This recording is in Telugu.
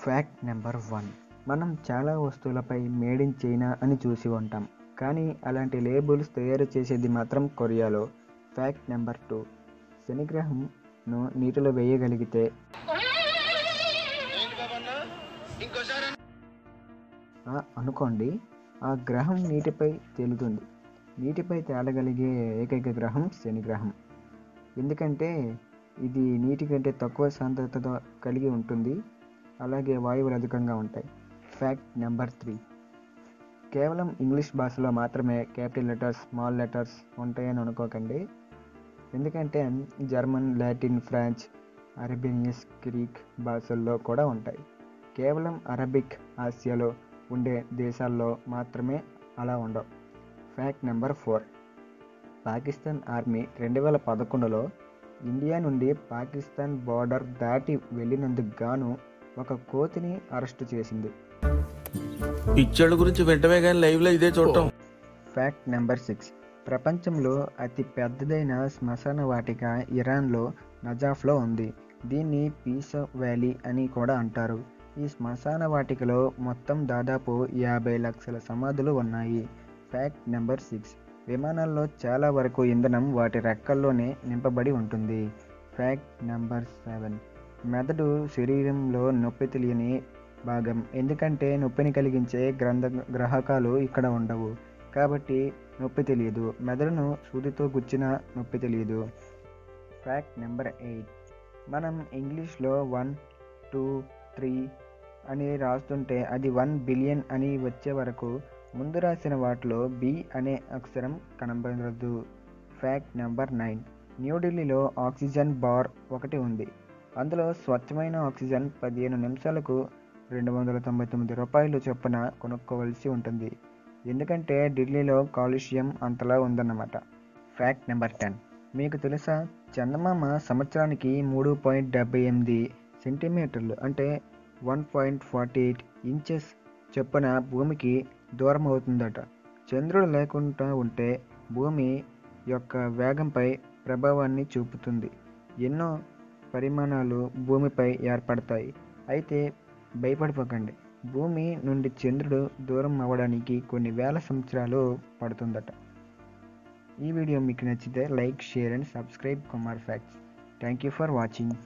Fact number 1. మనం చాలా వస్తువులపై మేడ్ ఇన్ చైనా అని చూసి ఉంటాం, కానీ అలాంటి లేబుల్స్ తయారు చేసేది మాత్రం కొరియాలో. Fact number 2. శనిగ్రహంను నీటిలో వేయగలిగితే అనుకోండి, ఆ గ్రహం నీటిపై తేలుతుంది. నీటిపై తేలగలిగే ఏకైక గ్రహం శనిగ్రహం. ఎందుకంటే ఇది నీటి కంటే తక్కువ సాంద్రత కలిగి ఉంటుంది, అలాగే వాయువులు అధికంగా ఉంటాయి. Fact number 3. కేవలం ఇంగ్లీష్ భాషలో మాత్రమే క్యాపిటల్ లెటర్స్, స్మాల్ లెటర్స్ ఉంటాయని అనుకోకండి. ఎందుకంటే German, Latin, France, Arabians, Greek భాషల్లో కూడా ఉంటాయి. కేవలం అరబిక్ ఆసియాలో ఉండే దేశాల్లో మాత్రమే అలా ఉండవు. Fact number 4. పాకిస్తాన్ ఆర్మీ 2011లో ఇండియా నుండి పాకిస్తాన్ బోర్డర్ దాటి వెళ్ళినందుకు గాను ఒక కోతిని అరెస్టు చేసింది. పిచ్చోళ్ళ గురించి వెంటనే కానీ లైవ్లో ఇదే చూడటం. Fact number 6. ప్రపంచంలో అతి పెద్దదైన శ్మశాన వాటిక ఇరాన్లో నజాఫ్లో ఉంది. దీన్ని పీస్ వ్యాలీ అని కూడా అంటారు. ఈ శ్మశాన వాటికలో మొత్తం దాదాపు 50 లక్షల సమాధులు ఉన్నాయి. Fact number 6. విమానాల్లో చాలా వరకు ఇంధనం వాటి రెక్కల్లోనే నింపబడి ఉంటుంది. Fact number 7. మెదడు శరీరంలో నొప్పి తెలియని భాగం, ఎందుకంటే నొప్పిని కలిగించే గ్రహకాలు ఇక్కడ ఉండవు, కాబట్టి నొప్పి తెలియదు. మెదడును సూదితో గుచ్చినా నొప్పి తెలియదు. Fact number 8. మనం ఇంగ్లీష్లో 1, 2, 3 అని రాస్తుంటే అది 1 బిలియన్ అని వచ్చే వరకు ముందు రాసిన వాటిలో బి అనే అక్షరం కనబడదు. Fact number 9. న్యూఢిల్లీలో ఆక్సిజన్ బార్ ఒకటి ఉంది. అందులో స్వచ్ఛమైన ఆక్సిజన్ 15 నిమిషాలకు $299 చొప్పున కొనుక్కోవలసి ఉంటుంది, ఎందుకంటే ఢిల్లీలో కాలుష్యం అంతలా ఉందన్నమాట. Fact number 10. మీకు తెలుసా, చందమామ సంవత్సరానికి 3.78 సెంటీమీటర్లు అంటే 1.48 ఇంచెస్ చొప్పున భూమికి దూరం అవుతుందట. చంద్రుడు లేకుండా ఉంటే భూమి యొక్క వేగంపై ప్రభావాన్ని చూపుతుంది. ఎన్నో పరిమాణాలు భూమిపై ఏర్పడతాయి. అయితే భయపడిపోకండి, భూమి నుండి చంద్రుడు దూరం అవ్వడానికి కొన్ని వేల సంవత్సరాలు పడుతుందట. ఈ వీడియో మీకు నచ్చితే like, share and subscribe Kumar facts. Thank you for watching.